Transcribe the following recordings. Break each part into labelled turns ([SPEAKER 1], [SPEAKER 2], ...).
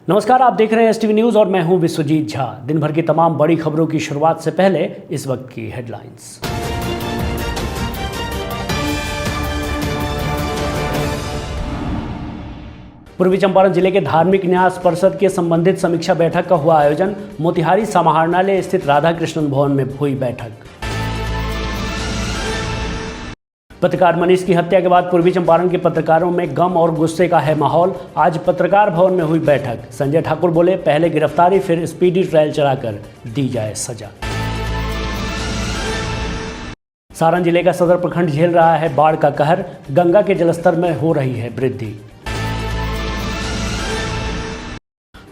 [SPEAKER 1] नमस्कार, आप देख रहे हैं एसटीवी न्यूज़ और मैं हूं विश्वजीत झा। दिन भर की तमाम बड़ी खबरों की शुरुआत से पहले इस वक्त की हेडलाइंस। पूर्वी चंपारण जिले के धार्मिक न्यास परिषद के संबंधित समीक्षा बैठक का हुआ आयोजन। मोतिहारी समाहरणालय स्थित राधा कृष्णन भवन में हुई बैठक। पत्रकार मनीष की हत्या के बाद पूर्वी चंपारण के पत्रकारों में गम और गुस्से का है माहौल। आज पत्रकार भवन में हुई बैठक। संजय ठाकुर बोले, पहले गिरफ्तारी फिर स्पीडी ट्रायल चलाकर दी जाए सजा। सारण जिले का सदर प्रखंड झेल रहा है बाढ़ का कहर। गंगा के जलस्तर में हो रही है वृद्धि।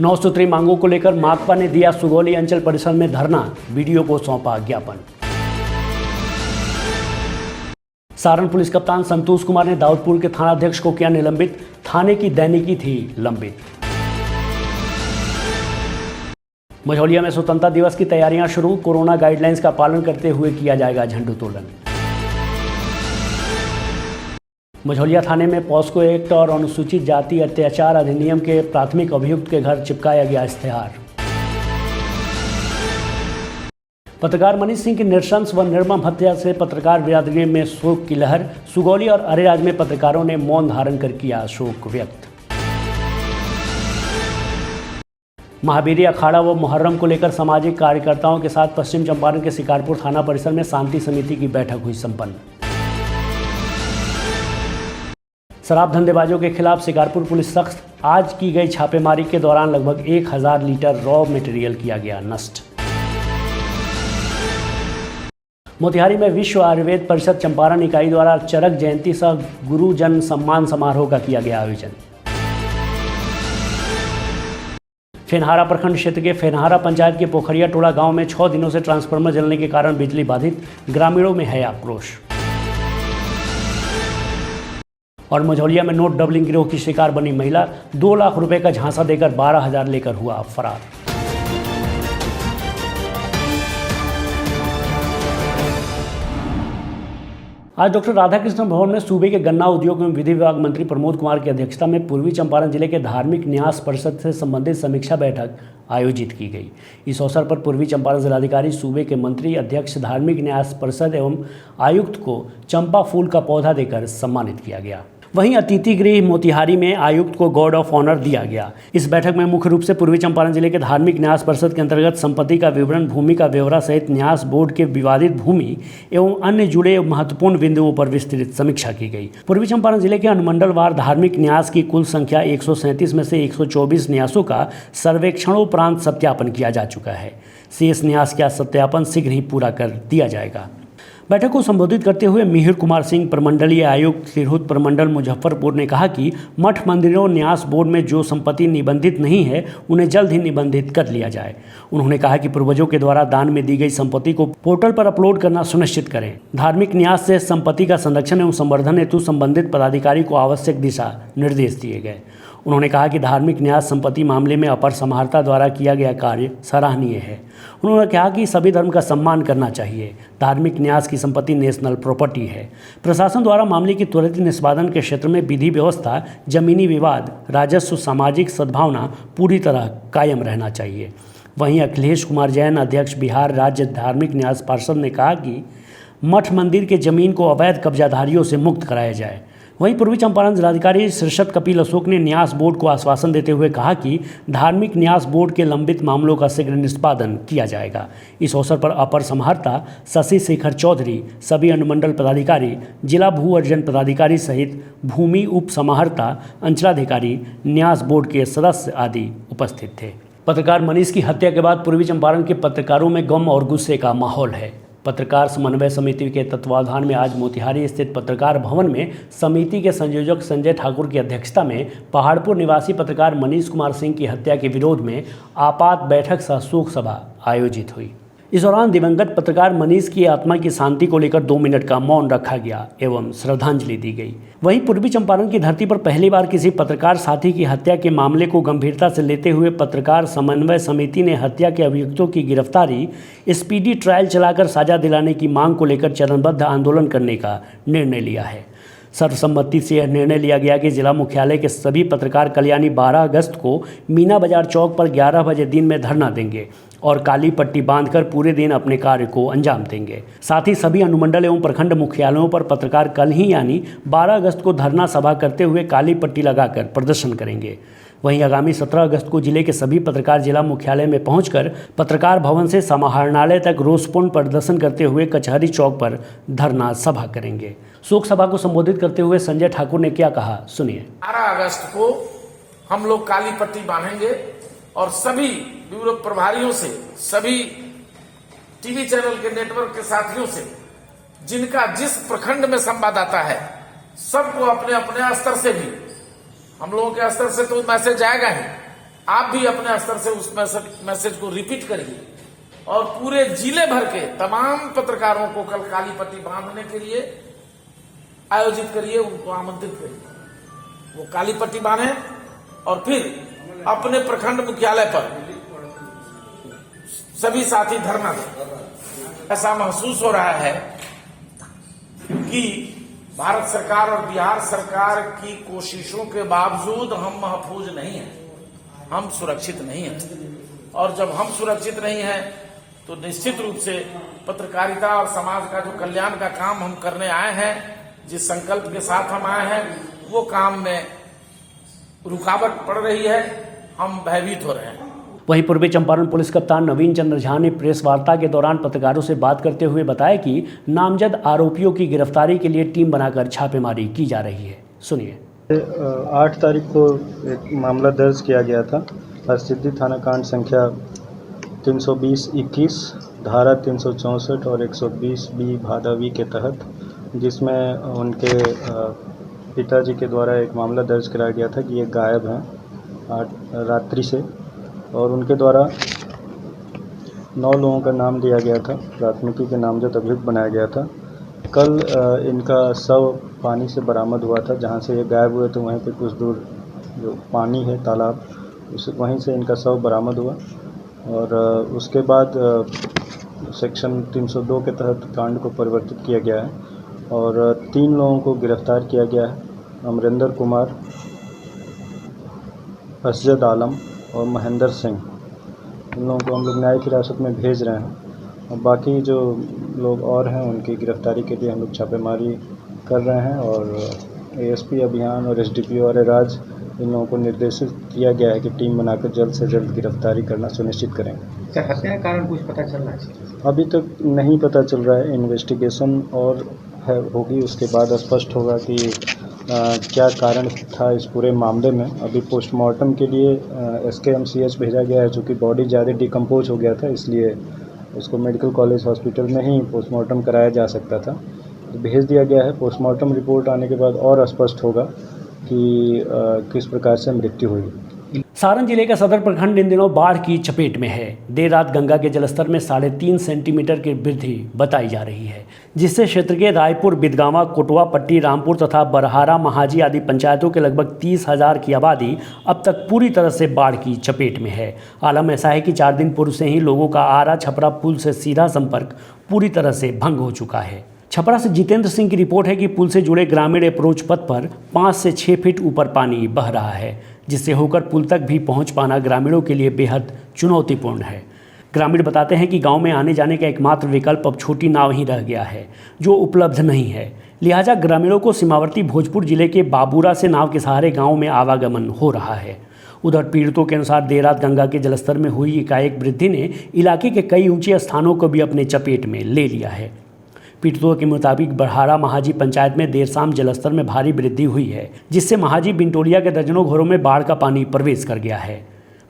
[SPEAKER 1] 9 सूत्री मांगों को लेकर माकपा ने दिया सुगौली अंचल परिसर में धरना। वीडियो को सौंपा ज्ञापन। सारण पुलिस कप्तान संतोष कुमार ने दाऊदपुर के थानाध्यक्ष को किया निलंबित। थाने की दैनिकी थी लंबित। मझौलिया में स्वतंत्रता दिवस की तैयारियां शुरू। कोरोना गाइडलाइंस का पालन करते हुए किया जाएगा झंडोत्तोलन। मझौलिया थाने में पॉस्को एक्ट और अनुसूचित जाति अत्याचार अधिनियम के प्राथमिक अभियुक्त के घर चिपकाया गया इश्तेहार। पत्रकार मनीष सिंह की नृशंस व निर्मम हत्या से पत्रकार बिरादरी में शोक की लहर। सुगौली और अरेराज में पत्रकारों ने मौन धारण कर किया शोक व्यक्त। महावीरी अखाड़ा व मुहर्रम को लेकर सामाजिक कार्यकर्ताओं के साथ पश्चिम चंपारण के शिकारपुर थाना परिसर में शांति समिति की बैठक हुई संपन्न। शराब धंधेबाजों के खिलाफ शिकारपुर पुलिस सख्त। आज की गई छापेमारी के दौरान लगभग 1000 लीटर रॉ मटेरियल किया गया नष्ट। मोतिहारी में विश्व आयुर्वेद परिषद चंपारण इकाई द्वारा चरक जयंती सह गुरु जन सम्मान समारोह का किया गया आयोजन। फेनहारा प्रखंड क्षेत्र के फेनहारा पंचायत के पोखरिया टोला गांव में 6 दिनों से ट्रांसफार्मर जलने के कारण बिजली बाधित। ग्रामीणों में है आक्रोश। और मझौलिया में नोट डबलिंग गिरोह की शिकार बनी महिला। 2 लाख रुपए का झांसा देकर 12,000 लेकर हुआ फरार। आज डॉक्टर राधाकृष्णन भवन में सूबे के गन्ना उद्योग एवं विधि विभाग मंत्री प्रमोद कुमार की अध्यक्षता में पूर्वी चंपारण जिले के धार्मिक न्यास परिषद से संबंधित समीक्षा बैठक आयोजित की गई। इस अवसर पर पूर्वी चंपारण जिलाधिकारी, सूबे के मंत्री, अध्यक्ष धार्मिक न्यास परिषद एवं आयुक्त को चंपा फूल का पौधा देकर सम्मानित किया गया। वहीं अतिथि गृह मोतिहारी में आयुक्त को गार्ड ऑफ ऑनर दिया गया। इस बैठक में मुख्य रूप से पूर्वी चंपारण जिले के धार्मिक न्यास परिषद के अंतर्गत संपत्ति का विवरण, भूमि का ब्यौरा सहित न्यास बोर्ड के विवादित भूमि एवं अन्य जुड़े महत्वपूर्ण बिंदुओं पर विस्तृत समीक्षा की गई। पूर्वी चंपारण जिले के अनुमंडलवार धार्मिक न्यास की कुल संख्या 137 में से 124 न्यासों का सर्वेक्षणोपरांत सत्यापन किया जा चुका है। शेष न्यास का सत्यापन शीघ्र ही पूरा कर दिया जाएगा। बैठक को संबोधित करते हुए मिहिर कुमार सिंह, प्रमंडलीय आयुक्त तिरहुत प्रमंडल मुजफ्फरपुर ने कहा कि मठ मंदिरों न्यास बोर्ड में जो संपत्ति निबंधित नहीं है उन्हें जल्द ही निबंधित कर लिया जाए। उन्होंने कहा कि पूर्वजों के द्वारा दान में दी गई संपत्ति को पोर्टल पर अपलोड करना सुनिश्चित करें। धार्मिक न्यास से संपत्ति का संरक्षण एवं संवर्धन हेतु संबंधित पदाधिकारी को आवश्यक दिशा निर्देश दिए गए। उन्होंने कहा कि धार्मिक न्यास संपत्ति मामले में अपर समाहर्ता द्वारा किया गया कार्य सराहनीय है। उन्होंने कहा कि सभी धर्म का सम्मान करना चाहिए। धार्मिक न्यास की संपत्ति नेशनल प्रॉपर्टी है। प्रशासन द्वारा मामले की त्वरित निष्पादन के क्षेत्र में विधि व्यवस्था, जमीनी विवाद, राजस्व, सामाजिक सद्भावना पूरी तरह कायम रहना चाहिए। वहीं अखिलेश कुमार जैन, अध्यक्ष बिहार राज्य धार्मिक न्यास पार्षद ने कहा कि मठ मंदिर के जमीन को अवैध कब्जाधारियों से मुक्त कराया जाए। वहीं पूर्वी चंपारण जिलाधिकारी शीर्षत कपिल अशोक ने न्यास बोर्ड को आश्वासन देते हुए कहा कि धार्मिक न्यास बोर्ड के लंबित मामलों का शीघ्र निष्पादन किया जाएगा। इस अवसर पर अपर समाहर्ता शशि शेखर चौधरी, सभी अनुमंडल पदाधिकारी, जिला भू अर्जन पदाधिकारी सहित भूमि उप समाहर्ता, अंचलाधिकारी, न्यास बोर्ड के सदस्य आदि उपस्थित थे। पत्रकार मनीष की हत्या के बाद पूर्वी चंपारण के पत्रकारों में गम और गुस्से का माहौल है। पत्रकार समन्वय समिति के तत्वावधान में आज मोतिहारी स्थित पत्रकार भवन में समिति के संयोजक संजय ठाकुर की अध्यक्षता में पहाड़पुर निवासी पत्रकार मनीष कुमार सिंह की हत्या के विरोध में आपात बैठक सह शोक सभा आयोजित हुई। इस दौरान दिवंगत पत्रकार मनीष की आत्मा की शांति को लेकर 2 मिनट का मौन रखा गया एवं श्रद्धांजलि दी गई। वहीं पूर्वी चंपारण की धरती पर पहली बार किसी पत्रकार साथी की हत्या के मामले को गंभीरता से लेते हुए पत्रकार समन्वय समिति ने हत्या के अभियुक्तों की गिरफ्तारी, स्पीडी ट्रायल चलाकर सजा दिलाने की मांग को लेकर चरणबद्ध आंदोलन करने का निर्णय लिया है। सर्वसम्मति से यह निर्णय लिया गया कि जिला मुख्यालय के सभी पत्रकार कल यानी 12 अगस्त को मीना बाजार चौक पर 11 बजे दिन में धरना देंगे और काली पट्टी बांधकर पूरे दिन अपने कार्य को अंजाम देंगे। साथ ही सभी अनुमंडल एवं प्रखंड मुख्यालयों पर पत्रकार कल ही यानी 12 अगस्त को धरना सभा करते हुए काली पट्टी लगाकर प्रदर्शन करेंगे। वहीं आगामी 17 अगस्त को जिले के सभी पत्रकार जिला मुख्यालय में पहुंचकर पत्रकार भवन से समाहरणालय तक रोषपूर्ण प्रदर्शन करते हुए कचहरी चौक पर धरना सभा करेंगे। शोक सभा को संबोधित करते हुए संजय ठाकुर ने क्या कहा, सुनिए।
[SPEAKER 2] 12 अगस्त को हम लोग काली पट्टी बांधेंगे और सभी ब्यूरो प्रभारियों से, सभी टीवी चैनल के नेटवर्क के साथियों से, जिनका जिस प्रखंड में संवाददाता है, सबको अपने अपने स्तर से भी, हम लोगों के स्तर से तो मैसेज आएगा ही, आप भी अपने स्तर से उस मैसेज को रिपीट करिए और पूरे जिले भर के तमाम पत्रकारों को कल काली पट्टी बांधने के लिए आयोजित करिए, उनको आमंत्रित करिए। वो काली पट्टी बांधे और फिर अपने प्रखंड मुख्यालय पर सभी साथी धरना दें। ऐसा महसूस हो रहा है कि भारत सरकार और बिहार सरकार की कोशिशों के बावजूद हम महफूज नहीं हैं, हम सुरक्षित नहीं हैं। और जब हम सुरक्षित नहीं हैं तो निश्चित रूप से पत्रकारिता और समाज का जो कल्याण का काम हम करने आए हैं, जिस संकल्प के साथ हम आए हैं, वो काम में रुकावट पड़ रही है, हम भयभीत हो रहे हैं।
[SPEAKER 1] वहीं पूर्वी चंपारण पुलिस कप्तान नवीन चंद्र झा ने प्रेस वार्ता के दौरान पत्रकारों से बात करते हुए बताया कि नामजद आरोपियों की गिरफ्तारी के लिए टीम बनाकर छापेमारी की जा रही है। सुनिए।
[SPEAKER 3] 8 तारीख को एक मामला दर्ज किया गया था हरसिद्धि थाना कांड संख्या 320-21 धारा 364 और 120B भादावी के तहत, जिसमें उनके पिताजी के द्वारा एक मामला दर्ज कराया गया था कि ये गायब हैं रात्रि से, और उनके द्वारा 9 लोगों का नाम दिया गया था, प्राथमिकी के नामजद अभियुक्त बनाया गया था। कल इनका शव पानी से बरामद हुआ था, जहां से ये गायब हुए तो वहीं पे कुछ दूर जो पानी है तालाब, वहीं से इनका शव बरामद हुआ और उसके बाद सेक्शन 302 के तहत कांड को परिवर्तित किया गया है और 3 लोगों को गिरफ्तार किया गया है, अमरिंदर कुमार, असजद आलम और महेंद्र सिंह। इन लोगों को हम लोग न्यायिक हिरासत में भेज रहे हैं और बाकी जो लोग और हैं उनकी गिरफ्तारी के लिए हम लोग छापेमारी कर रहे हैं और एएसपी अभियान और एसडीपीओ और राज इन लोगों को निर्देशित किया गया है कि टीम बनाकर जल्द से जल्द गिरफ्तारी करना सुनिश्चित करेंगे।
[SPEAKER 4] क्या हत्या का कारण कुछ पता चल रहा है?
[SPEAKER 3] अभी तक नहीं पता चल रहा है, इन्वेस्टिगेशन और होगी, उसके बाद स्पष्ट होगा कि क्या कारण था इस पूरे मामले में। अभी पोस्टमार्टम के लिए SKMCH भेजा गया है, चूँकि बॉडी ज़्यादा डिकम्पोज हो गया था, इसलिए उसको मेडिकल कॉलेज हॉस्पिटल में ही पोस्टमार्टम कराया जा सकता था, तो भेज दिया गया है। पोस्टमार्टम रिपोर्ट आने के बाद और स्पष्ट होगा कि किस प्रकार से मृत्यु हुई।
[SPEAKER 1] सारण जिले का सदर प्रखंड इन दिनों बाढ़ की चपेट में है। देर रात गंगा के जलस्तर में 3.5 सेंटीमीटर की वृद्धि बताई जा रही है, जिससे क्षेत्र के रायपुर, बिदगामा, कोटवा पट्टी, रामपुर तथा बरहारा, महाजी आदि पंचायतों के लगभग 30,000 की आबादी अब तक पूरी तरह से बाढ़ की चपेट में है। आलम ऐसा है कि 4 दिन पूर्व से ही लोगों का आरा छपरा पुल से सीधा संपर्क पूरी तरह से भंग हो चुका है। छपरा से जितेंद्र सिंह की रिपोर्ट है कि पुल से जुड़े ग्रामीण अप्रोच पथ पर 5 से 6 फीट ऊपर पानी बह रहा है, जिससे होकर पुल तक भी पहुंच पाना ग्रामीणों के लिए बेहद चुनौतीपूर्ण है। ग्रामीण बताते हैं कि गांव में आने जाने का एकमात्र विकल्प अब छोटी नाव ही रह गया है, जो उपलब्ध नहीं है। लिहाजा ग्रामीणों को सीमावर्ती भोजपुर जिले के बाबूरा से नाव के सहारे गाँव में आवागमन हो रहा है। उधर पीड़ितों के अनुसार देर रात गंगा के जलस्तर में हुई एकाएक वृद्धि ने इलाके के कई ऊंचे स्थानों को भी अपने चपेट में ले लिया है। पीड़ितों के मुताबिक बरहारा महाजी पंचायत में देर शाम जलस्तर में भारी वृद्धि हुई है, जिससे महाजी बिंटोलिया के दर्जनों घरों में बाढ़ का पानी प्रवेश कर गया है।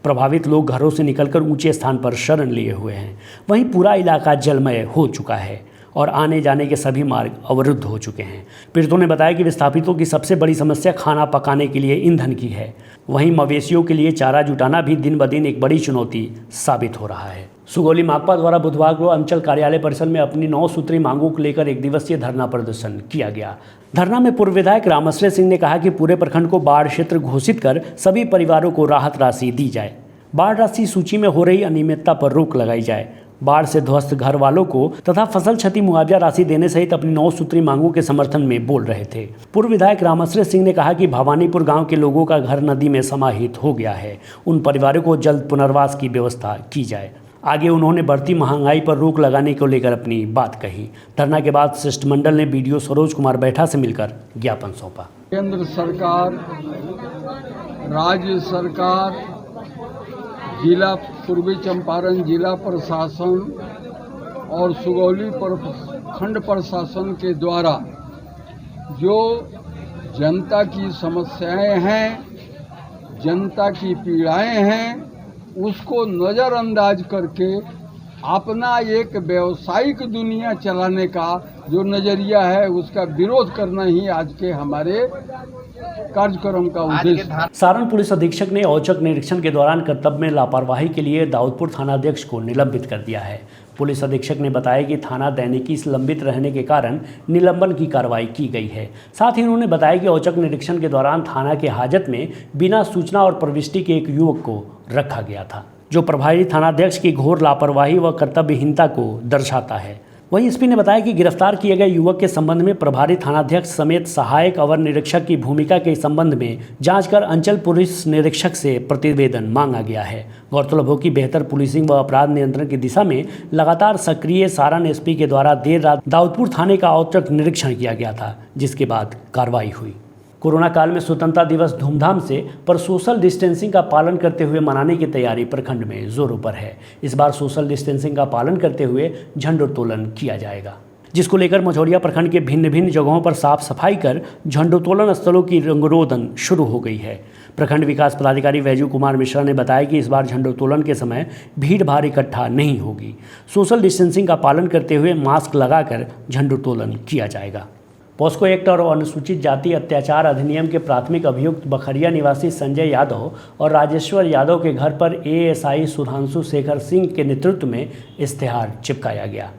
[SPEAKER 1] प्रभावित लोग घरों से निकलकर ऊंचे स्थान पर शरण लिए हुए हैं। वहीं पूरा इलाका जलमय हो चुका है और आने जाने के सभी मार्ग अवरुद्ध हो चुके हैं। पीड़ितों ने बताया कि विस्थापितों की सबसे बड़ी समस्या खाना पकाने के लिए ईंधन की है। वहीं मवेशियों के लिए चारा जुटाना भी दिन ब दिन एक बड़ी चुनौती साबित हो रहा है। सुगौली माकपा द्वारा बुधवार को अंचल कार्यालय परिसर में अपनी 9 सूत्री मांगों को लेकर 1 दिवसीय धरना प्रदर्शन किया गया। धरना में पूर्व विधायक रामाश्रय सिंह ने कहा कि पूरे प्रखंड को बाढ़ क्षेत्र घोषित कर सभी परिवारों को राहत राशि दी जाए, बाढ़ राशि सूची में हो रही अनियमितता पर रोक लगाई जाए, बाढ़ से ध्वस्त घर वालों को तथा फसल क्षति मुआवजा राशि देने सहित अपनी 9 सूत्री मांगों के समर्थन में बोल रहे थे। पूर्व विधायक रामाश्रय सिंह ने कहा कि भवानीपुर गांव के लोगों का घर नदी में समाहित हो गया है, उन परिवारों को जल्द पुनर्वास की व्यवस्था की जाए। आगे उन्होंने बढ़ती महंगाई पर रोक लगाने को लेकर अपनी बात कही। धरना के बाद शिष्टमंडल ने बीडीओ सरोज कुमार बैठा से मिलकर ज्ञापन सौंपा।
[SPEAKER 5] केंद्र सरकार, राज्य सरकार, जिला पूर्वी चंपारण जिला प्रशासन और सुगौली खंड प्रशासन के द्वारा जो जनता की समस्याएं हैं, जनता की पीड़ाएं हैं, उसको नज़रअंदाज करके अपना एक व्यावसायिक दुनिया चलाने का जो नज़रिया है उसका विरोध करना ही आज के हमारे कार्यक्रम का उद्देश्य है।
[SPEAKER 1] सारण पुलिस अधीक्षक ने औचक निरीक्षण के दौरान कर्तव्य में लापरवाही के लिए दाऊदपुर थानाध्यक्ष को निलंबित कर दिया है। पुलिस अधीक्षक ने बताया कि थाना दैनिकी लंबित रहने के कारण निलंबन की कार्रवाई की गई है। साथ ही उन्होंने बताया कि औचक निरीक्षण के दौरान थाना के हाजत में बिना सूचना और प्रविष्टि के एक युवक को रखा गया था, जो प्रभारी थानाध्यक्ष की घोर लापरवाही व कर्तव्यहीनता को दर्शाता है। वहीं एसपी ने बताया कि गिरफ्तार किए गए युवक के संबंध में प्रभारी थानाध्यक्ष समेत सहायक अवर निरीक्षक की भूमिका के संबंध में जांच कर अंचल पुलिस निरीक्षक से प्रतिवेदन मांगा गया है। गौरतलब हो कि बेहतर पुलिसिंग व अपराध नियंत्रण की दिशा में लगातार सक्रिय सारण एसपी के द्वारा देर रात दाऊदपुर थाने का औचक निरीक्षण किया गया था, जिसके बाद कार्रवाई हुई। कोरोना काल में स्वतंत्रता दिवस धूमधाम से पर सोशल डिस्टेंसिंग का पालन करते हुए मनाने की तैयारी प्रखंड में जोरों पर है। इस बार सोशल डिस्टेंसिंग का पालन करते हुए झंडोत्तोलन किया जाएगा, जिसको लेकर मझौलिया प्रखंड के भिन्न भिन्न जगहों पर साफ सफाई कर झंडोत्तोलन स्थलों की रंगरोधन शुरू हो गई है। प्रखंड विकास पदाधिकारी वैजू कुमार मिश्रा ने बताया कि इस बार झंडोत्तोलन के समय भीड़ भाड़ इकट्ठा नहीं होगी। सोशल डिस्टेंसिंग का पालन करते हुए मास्क लगाकर झंडोत्तोलन किया जाएगा। पॉस्को एक्ट और अनुसूचित जाति अत्याचार अधिनियम के प्राथमिक अभियुक्त बखरिया निवासी संजय यादव और राजेश्वर यादव के घर पर एएसआई सुधांशु शेखर सिंह के नेतृत्व में इश्तेहार चिपकाया गया।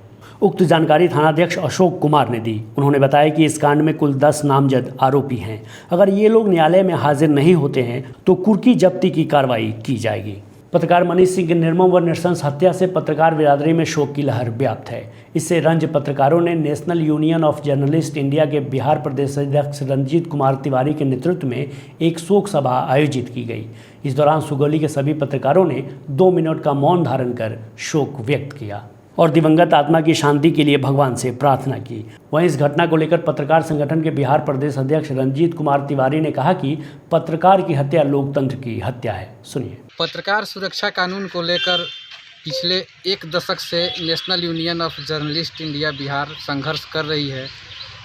[SPEAKER 1] उक्त जानकारी थानाध्यक्ष अशोक कुमार ने दी। उन्होंने बताया कि इस कांड में कुल 10 नामजद आरोपी हैं। अगर ये लोग न्यायालय में हाजिर नहीं होते हैं तो कुर्की जब्ती की कार्रवाई की जाएगी। पत्रकार मनीष सिंह की निर्मम व नृशंस हत्या से पत्रकार बिरादरी में शोक की लहर व्याप्त है। इससे रंज पत्रकारों ने national union of journalist India के बिहार प्रदेश अध्यक्ष रंजीत कुमार तिवारी के नेतृत्व में एक शोक सभा आयोजित की गई। इस दौरान सुगौली के सभी पत्रकारों ने 2 मिनट का मौन धारण कर शोक व्यक्त किया और दिवंगत आत्मा की शांति के लिए भगवान से प्रार्थना की। वहीं इस घटना को लेकर पत्रकार संगठन के बिहार प्रदेश अध्यक्ष रंजीत कुमार तिवारी ने कहा कि पत्रकार की हत्या लोकतंत्र की हत्या है। सुनिए।
[SPEAKER 6] पत्रकार सुरक्षा कानून को लेकर पिछले 1 दशक से national union of journalist India Bihar संघर्ष कर रही है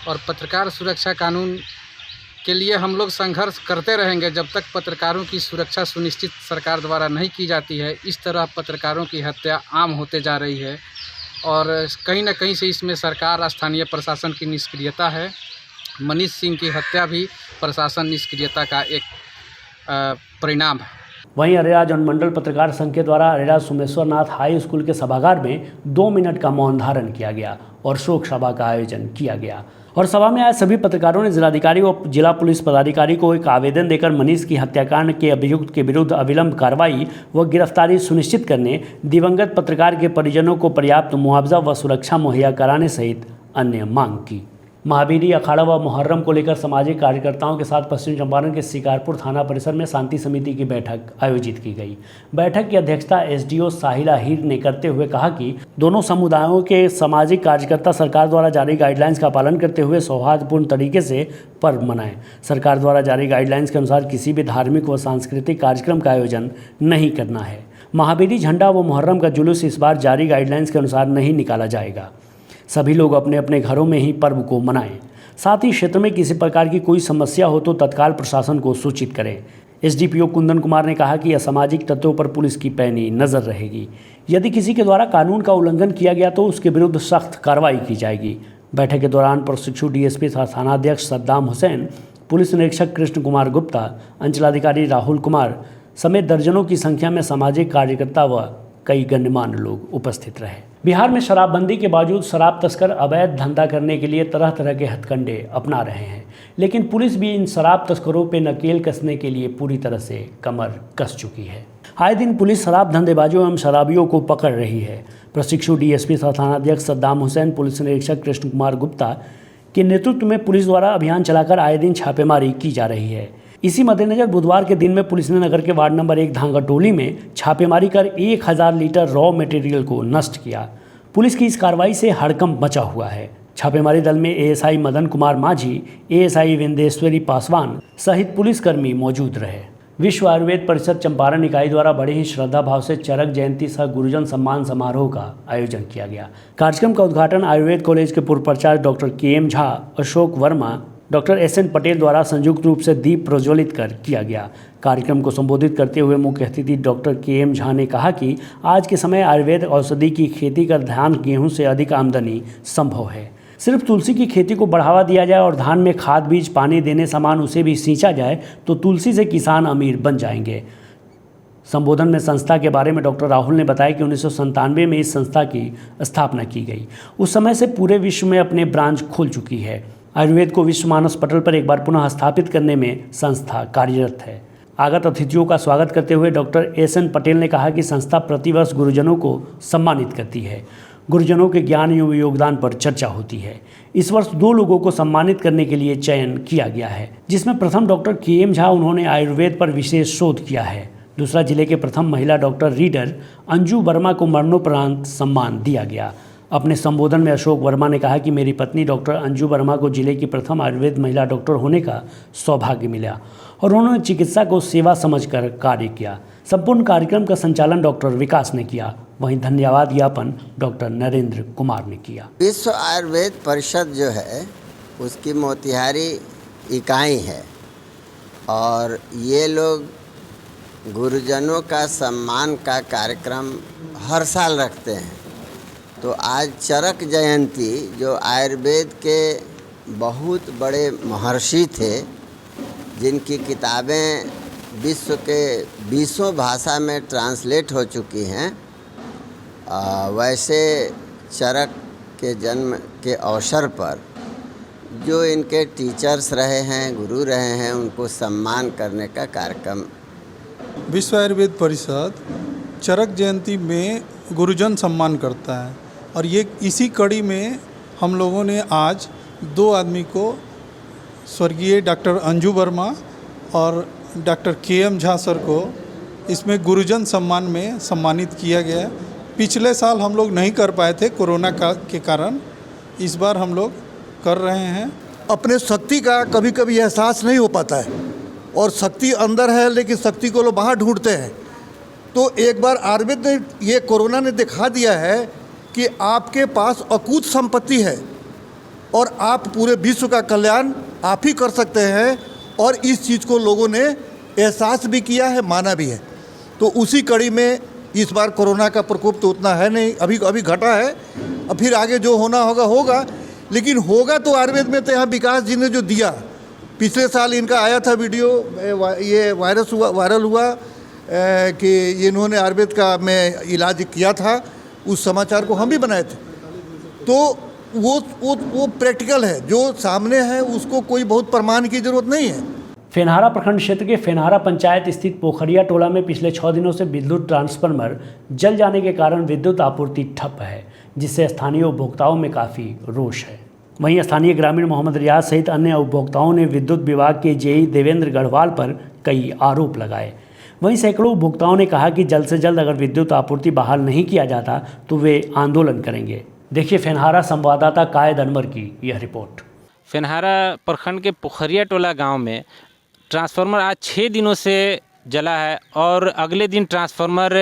[SPEAKER 6] और पत्रकार सुरक्षा कानून के लिए हम लोग संघर्ष करते रहेंगे जब तक पत्रकारों की सुरक्षा सुनिश्चित सरकार द्वारा नहीं की जाती है। इस तरह पत्रकारों की हत्या आम होते जा रही है और कहीं न कहीं से इसमें सरकार स्थानीय प्रशासन की निष्क्रियता है। मनीष सिंह की हत्या भी प्रशासन निष्क्रियता का एक परिणाम है।
[SPEAKER 1] वहीं अरेरा जनमंडल पत्रकार संघ के द्वारा अरेरा सोमेश्वरनाथ हाई स्कूल के सभागार में 2 मिनट का मौन धारण किया गया और शोक सभा का आयोजन किया गया और सभा में आए सभी पत्रकारों ने जिलाधिकारी व जिला पुलिस पदाधिकारी को एक आवेदन देकर मनीष की हत्याकांड के अभियुक्त के विरुद्ध अविलंब कार्रवाई व गिरफ्तारी सुनिश्चित करने, दिवंगत पत्रकार के परिजनों को पर्याप्त मुआवजा व सुरक्षा मुहैया कराने सहित अन्य मांग की। महावीरी अखाड़ा व मुहर्रम को लेकर सामाजिक कार्यकर्ताओं के साथ पश्चिम चंपारण के शिकारपुर थाना परिसर में शांति समिति की बैठक आयोजित की गई। बैठक की अध्यक्षता एसडीओ साहिला हीर ने करते हुए कहा कि दोनों समुदायों के सामाजिक कार्यकर्ता सरकार द्वारा जारी गाइडलाइंस का पालन करते हुए सौहार्दपूर्ण तरीके से पर्व मनाएं। सरकार द्वारा जारी गाइडलाइंस के अनुसार किसी भी धार्मिक व सांस्कृतिक कार्यक्रम का आयोजन नहीं करना है। महावीरी झंडा व मुहर्रम का जुलूस इस बार जारी गाइडलाइंस के अनुसार नहीं निकाला जाएगा। सभी लोग अपने अपने घरों में ही पर्व को मनाएं। साथ ही क्षेत्र में किसी प्रकार की कोई समस्या हो तो तत्काल प्रशासन को सूचित करें। एसडीपीओ कुंदन कुमार ने कहा कि असामाजिक तत्वों पर पुलिस की पैनी नज़र रहेगी। यदि किसी के द्वारा कानून का उल्लंघन किया गया तो उसके विरुद्ध सख्त कार्रवाई की जाएगी। बैठक के दौरान प्रशिक्षु डीएसपी तथा थानाध्यक्ष सद्दाम हुसैन, पुलिस निरीक्षक कृष्ण कुमार गुप्ता, अंचलाधिकारी राहुल कुमार समेत दर्जनों की संख्या में सामाजिक कार्यकर्ता व कई गणमान्य लोग उपस्थित रहे। बिहार में शराबबंदी के बावजूद शराब तस्कर अवैध धंधा करने के लिए तरह तरह के हथकंडे अपना रहे हैं, लेकिन पुलिस भी इन शराब तस्करों पर नकेल कसने के लिए पूरी तरह से कमर कस चुकी है। आए दिन पुलिस शराब धंधेबाजों एवं शराबियों को पकड़ रही है। प्रशिक्षु डीएसपी तथा थानाध्यक्ष सद्दाम हुसैन, पुलिस निरीक्षक कृष्ण कुमार गुप्ता के नेतृत्व में पुलिस द्वारा अभियान चलाकर आए दिन छापेमारी की जा रही है। इसी मद्देनजर बुधवार के दिन में पुलिस ने नगर के वार्ड नंबर 1 धांगाटोली में छापेमारी कर 1000 लीटर रॉ मटेरियल को नष्ट किया। पुलिस की इस कार्रवाई से हड़कंप मचा हुआ है। छापेमारी दल में एएसआई मदन कुमार माझी, एएसआई विंदेश्वरी पासवान सहित पुलिसकर्मी मौजूद रहे। विश्व आयुर्वेद परिषद चंपारण इकाई द्वारा बड़े ही श्रद्धा भाव से चरक जयंती सह गुरुजन सम्मान समारोह का आयोजन किया गया। कार्यक्रम का उद्घाटन आयुर्वेद कॉलेज के पूर्व प्राचार्य doctor KM Jha, Ashok Verma, doctor SN Patel द्वारा संयुक्त रूप से दीप प्रज्वलित कर किया गया। कार्यक्रम को संबोधित करते हुए मुख्य अतिथि डॉक्टर KM झा ने कहा कि आज के समय आयुर्वेद औषधि की खेती का धान गेहूं से अधिक आमदनी संभव है। सिर्फ तुलसी की खेती को बढ़ावा दिया जाए और धान में खाद बीज पानी देने समान उसे भी सींचा जाए तो तुलसी से किसान अमीर बन जाएंगे। संबोधन में संस्था के बारे में डॉक्टर राहुल ने बताया कि 1997 में इस संस्था की स्थापना की गई। उस समय से पूरे विश्व में अपने ब्रांच खोल चुकी है। आयुर्वेद को विश्व मानस पटल पर एक बार पुनः स्थापित करने में संस्था कार्यरत है। आगत अतिथियों का स्वागत करते हुए डॉक्टर SN पटेल ने कहा कि संस्था प्रतिवर्ष गुरुजनों को सम्मानित करती है। गुरुजनों के ज्ञान एवं योगदान पर चर्चा होती है। इस वर्ष 2 लोगों को सम्मानित करने के लिए चयन किया गया है, जिसमें प्रथम डॉक्टर KM झा, उन्होंने आयुर्वेद पर विशेष शोध किया है। दूसरा जिले के प्रथम महिला डॉक्टर रीडर अंजू वर्मा को मरणोपरांत सम्मान दिया गया। अपने संबोधन में अशोक वर्मा ने कहा कि मेरी पत्नी डॉक्टर अंजू वर्मा को जिले की प्रथम आयुर्वेद महिला डॉक्टर होने का सौभाग्य मिला और उन्होंने चिकित्सा को सेवा समझकर कार्य किया। संपूर्ण कार्यक्रम का संचालन डॉक्टर विकास ने किया। वहीं धन्यवाद ज्ञापन डॉक्टर नरेंद्र कुमार ने किया।
[SPEAKER 7] विश्व आयुर्वेद परिषद जो है उसकी मोतिहारी इकाई है और ये लोग गुरुजनों का सम्मान का कार्यक्रम हर साल रखते हैं। तो आज चरक जयंती, जो आयुर्वेद के बहुत बड़े महर्षि थे जिनकी किताबें विश्व के 20 भाषा में ट्रांसलेट हो चुकी हैं, वैसे चरक के जन्म के अवसर पर जो इनके टीचर्स रहे हैं, गुरु रहे हैं, उनको सम्मान करने का कार्यक्रम।
[SPEAKER 8] विश्व आयुर्वेद परिषद चरक जयंती में गुरुजन सम्मान करता है और ये इसी कड़ी में हम लोगों ने आज 2 आदमी को, स्वर्गीय डॉक्टर अंजू वर्मा और डॉक्टर KM झा सर को इसमें गुरुजन सम्मान में सम्मानित किया गया। पिछले साल हम लोग नहीं कर पाए थे कोरोना के कारण, इस बार हम लोग कर रहे हैं।
[SPEAKER 9] अपने शक्ति का कभी कभी एहसास नहीं हो पाता है और शक्ति अंदर है लेकिन शक्ति को लोग बाहर ढूंढते हैं। तो एक बार आयुर्वेद ने, ये कोरोना ने दिखा दिया है कि आपके पास अकूत संपत्ति है और आप पूरे विश्व का कल्याण आप ही कर सकते हैं और इस चीज़ को लोगों ने एहसास भी किया है, माना भी है। तो उसी कड़ी में इस बार कोरोना का प्रकोप तो उतना है नहीं, अभी घटा है। अब फिर आगे जो होना होगा होगा, लेकिन होगा तो आयुर्वेद में तो यहाँ विकास जी ने जो दिया, पिछले साल इनका आया था वीडियो, ये वायरल हुआ कि इन्होंने आयुर्वेद का में इलाज किया था, उस समाचार को हम भी बनाए थे। तो वो प्रैक्टिकल है, जो सामने है उसको कोई बहुत प्रमाण की जरूरत नहीं है।
[SPEAKER 1] फेनहारा प्रखंड क्षेत्र के फेनहारा पंचायत स्थित पोखरिया टोला में पिछले 6 दिनों से विद्युत ट्रांसफार्मर जल जाने के कारण विद्युत आपूर्ति ठप है, जिससे स्थानीय उपभोक्ताओं में काफ़ी रोष है। वहीं स्थानीय ग्रामीण मोहम्मद रियाज सहित अन्य उपभोक्ताओं ने विद्युत विभाग के जेई देवेंद्र गढ़वाल पर कई आरोप लगाए। वहीं सैकड़ों उपभोक्ताओं ने कहा कि जल्द से जल्द अगर विद्युत आपूर्ति बहाल नहीं किया जाता तो वे आंदोलन करेंगे। देखिए फेनहारा संवाददाता कायद अनवर की यह रिपोर्ट।
[SPEAKER 10] फेनहारा प्रखंड के पोखरिया टोला गांव में ट्रांसफार्मर आज 6 दिनों से जला है और अगले दिन ट्रांसफार्मर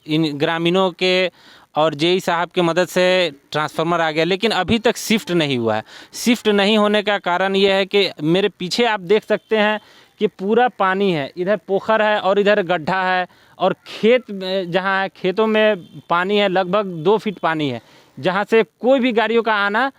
[SPEAKER 10] इन ग्रामीणों के और जेई साहब के मदद से ट्रांसफार्मर आ गया, लेकिन अभी तक शिफ्ट नहीं हुआ है। शिफ्ट नहीं होने का कारण यह है कि मेरे पीछे आप देख सकते हैं कि पूरा पानी है, इधर पोखर है और इधर गड्ढा है और खेत जहाँ है खेतों में पानी है, लगभग 2 फीट पानी है, जहाँ से कोई भी गाड़ियों का आना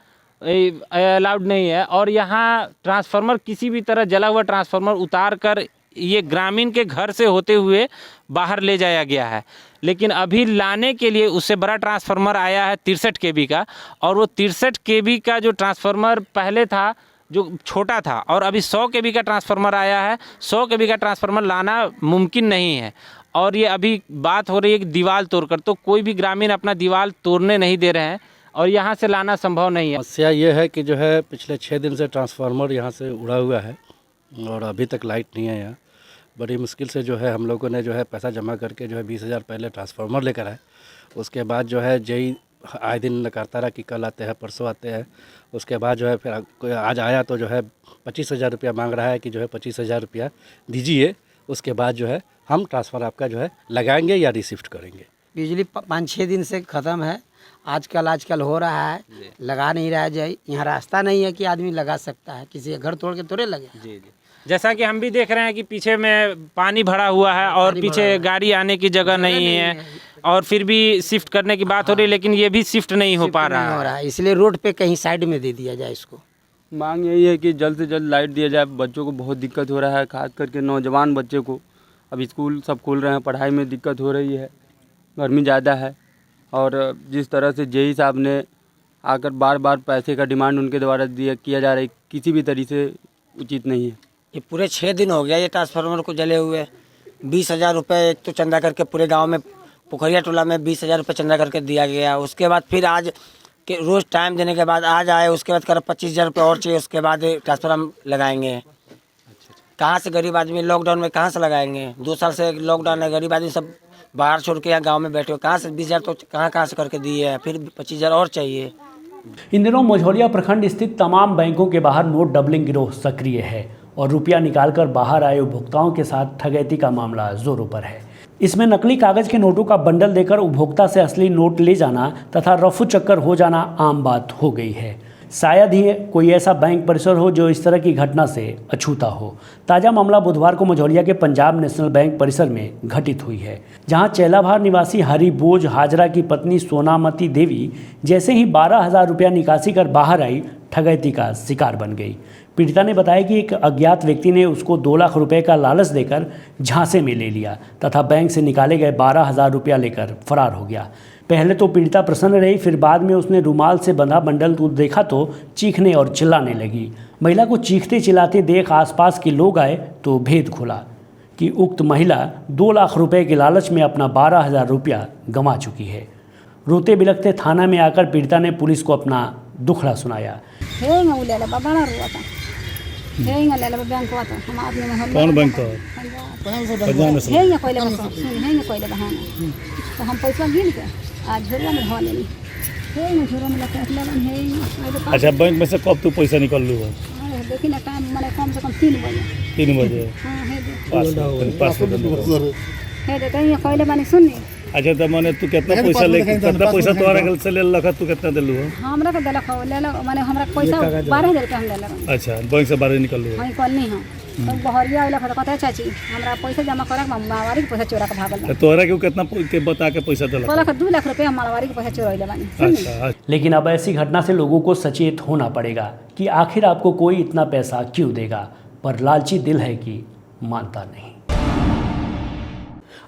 [SPEAKER 10] अलाउड नहीं है। और यहाँ ट्रांसफार्मर किसी भी तरह जला हुआ ट्रांसफार्मर उतार कर ये ग्रामीण के घर से होते हुए बाहर ले जाया गया है, लेकिन अभी लाने के लिए उससे बड़ा ट्रांसफार्मर आया है 63 kV का, और वो 63 kV का जो ट्रांसफार्मर पहले था जो छोटा था, और अभी 100 kV का ट्रांसफार्मर आया है। 100 kV का ट्रांसफार्मर लाना मुमकिन नहीं है और ये अभी बात हो रही है कि दीवार तोड़कर, तो कोई भी ग्रामीण अपना दीवार तोड़ने नहीं दे रहे हैं और यहाँ से लाना संभव नहीं है।
[SPEAKER 11] समस्या ये है कि जो है पिछले 6 दिन से ट्रांसफार्मर यहाँ से उड़ा हुआ है और अभी तक लाइट नहीं है यहाँ। बड़ी मुश्किल से जो है हम लोगों ने जो है पैसा जमा करके जो है 20,000 पहले ट्रांसफार्मर लेकर आए। उसके बाद जो है जेई आए दिन नकारता रहा कि कल आते हैं परसों आते हैं। उसके बाद जो है फिर आज आया तो जो है 25,000 रुपया मांग रहा है कि जो है 25,000 रुपया दीजिए, उसके बाद जो है हम ट्रांसफ़र आपका जो है लगाएंगे या रिशिफ्ट करेंगे।
[SPEAKER 12] बिजली 5-6 दिन से ख़त्म है। आजकल हो रहा है, लगा नहीं रहा है। यहाँ रास्ता नहीं है कि आदमी लगा सकता है, किसी घर तोड़ के थोड़े लगे।
[SPEAKER 10] जी जी, जैसा कि हम भी देख रहे हैं कि पीछे में पानी भरा हुआ है और पीछे गाड़ी आने की जगह नहीं है और फिर भी शिफ्ट करने की बात हो रही है, लेकिन ये भी शिफ्ट नहीं हो पा रहा है।
[SPEAKER 12] इसलिए रोड पे कहीं साइड में दे दिया जाए इसको।
[SPEAKER 13] मांग यही है कि जल्द से जल्द लाइट दिया जाए। बच्चों को बहुत दिक्कत हो रहा है, खास करके नौजवान बच्चे को। अब स्कूल सब खुल रहे हैं, पढ़ाई में दिक्कत हो रही है, गर्मी ज़्यादा है और जिस तरह से जेई साहब ने आकर बार बार पैसे का डिमांड उनके द्वारा किया जा रहा है, किसी भी तरीके से उचित नहीं है।
[SPEAKER 12] ये पूरे 6 दिन हो गया ये ट्रांसफार्मर को जले हुए। 20,000 रुपये एक तो चंदा करके पूरे गांव में पोखरिया टोला में 20,000 रुपये चंदा करके दिया गया। उसके बाद फिर आज के रोज़ टाइम देने के बाद आज आए, उसके बाद कर 25,000 रुपये और चाहिए, उसके बाद ट्रांसफार्मर लगाएंगे। कहाँ से गरीब आदमी लॉकडाउन में कहाँ से लगाएंगे? 2 साल से लॉकडाउन है, गरीब आदमी सब बाहर छोड़ के यहाँ गाँव में बैठे हो, कहाँ से 20,000 तो कहाँ से करके दिए हैं, फिर 25,000 और चाहिए।
[SPEAKER 1] इन दिनों मझौलिया प्रखंड स्थित तमाम बैंकों के बाहर नोट डबलिंग गिरोह सक्रिय है और रुपया निकालकर बाहर आए उपभोक्ताओं के साथ ठगैती का मामला जोरों पर है। इसमें नकली कागज के नोटों का बंडल देकर उपभोक्ता से असली नोट ले जाना तथा रफू चक्कर हो जाना आम बात हो गई है। शायद ही कोई ऐसा बैंक परिसर हो जो इस तरह की घटना से अछूता हो। ताज़ा मामला बुधवार को मझौलिया के पंजाब नेशनल बैंक परिसर में घटित हुई है, जहां चेलाभार निवासी हरिबोज हाजरा की पत्नी सोनामती देवी जैसे ही 12,000 रुपया निकासी कर बाहर आई, ठगैती का शिकार बन गई। पीड़िता ने बताया कि एक अज्ञात व्यक्ति ने उसको 2 लाख रुपए का लालच देकर झांसे में ले लिया तथा बैंक से निकाले गए 12,000 रुपया लेकर फरार हो गया। पहले तो पीड़िता प्रसन्न रही, फिर बाद में उसने रुमाल से बंधा बंडल देखा तो चीखने और चिल्लाने लगी। महिला को चीखते चिल्लाते देख आसपास के लोग आए तो भेद खुला कि उक्त महिला 2 लाख रुपए के लालच में अपना 12,000 रुपया गंवा चुकी है। रोते बिलखते थाना में आकर पीड़िता ने पुलिस को अपना दुखड़ा सुनाया।
[SPEAKER 8] कौन बैंक का?
[SPEAKER 14] तो हम पैसा गिन के आज झोरा में धो लेनी।
[SPEAKER 8] अच्छा, बैंक में से कब तू पैसा निकाल लू?
[SPEAKER 14] देखी ना टाइम मैंने कम से कम 3 बजे।
[SPEAKER 8] 3 बजे?
[SPEAKER 14] हाँ है
[SPEAKER 8] दे
[SPEAKER 14] कहीं कहले बानी सुननी।
[SPEAKER 8] अच्छा, तो मैंने तू कितना पैसा तोहरा गल से ले लखा, तू कितना दिलू?
[SPEAKER 14] हमरा के देलक हो ले माने हमरा पैसा 12,000 के हम देलक।
[SPEAKER 8] अच्छा, बैंक से 12 निकल लू?
[SPEAKER 14] हां, निकल नहीं हम तो बहरिया वाला कहता चाची हमरा पैसा जमा करक मारवाड़ी के पैसा चोरा के भागल।
[SPEAKER 8] तो तोहरा के कितना के बता के पैसा देलक?
[SPEAKER 14] 2 लाख रुपए हम मारवाड़ी के पैसा चोरैले बानी।
[SPEAKER 8] अच्छा,
[SPEAKER 1] लेकिन अब ऐसी घटना से लोगों को सचेत होना पड़ेगा कि आखिर आपको कोई इतना पैसा क्यों देगा, पर लालची दिल है कि मानता नहीं।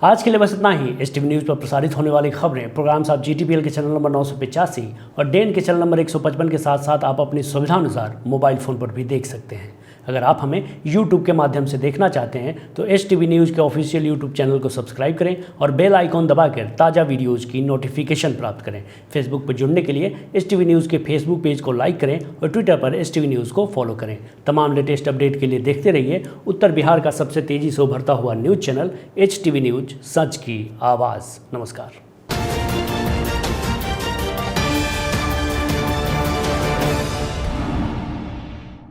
[SPEAKER 1] आज के लिए बस इतना ही। STV न्यूज़ पर प्रसारित होने वाली खबरें, प्रोग्राम्स आप GTPL के चैनल नंबर 985 और डेन के चैनल नंबर 155 के साथ साथ आप अपनी सुविधानुसार मोबाइल फ़ोन पर भी देख सकते हैं। अगर आप हमें YouTube के माध्यम से देखना चाहते हैं तो STV न्यूज़ के ऑफिशियल YouTube चैनल को सब्सक्राइब करें और बेल आइकॉन दबाकर ताज़ा वीडियोज़ की नोटिफिकेशन प्राप्त करें। फेसबुक पर जुड़ने के लिए STV न्यूज़ के फेसबुक पेज को लाइक करें और ट्विटर पर STV न्यूज़ को फॉलो करें। तमाम लेटेस्ट अपडेट के लिए देखते रहिए उत्तर बिहार का सबसे तेज़ी से उभरता हुआ न्यूज़ चैनल HTV न्यूज़, सच की आवाज़। नमस्कार।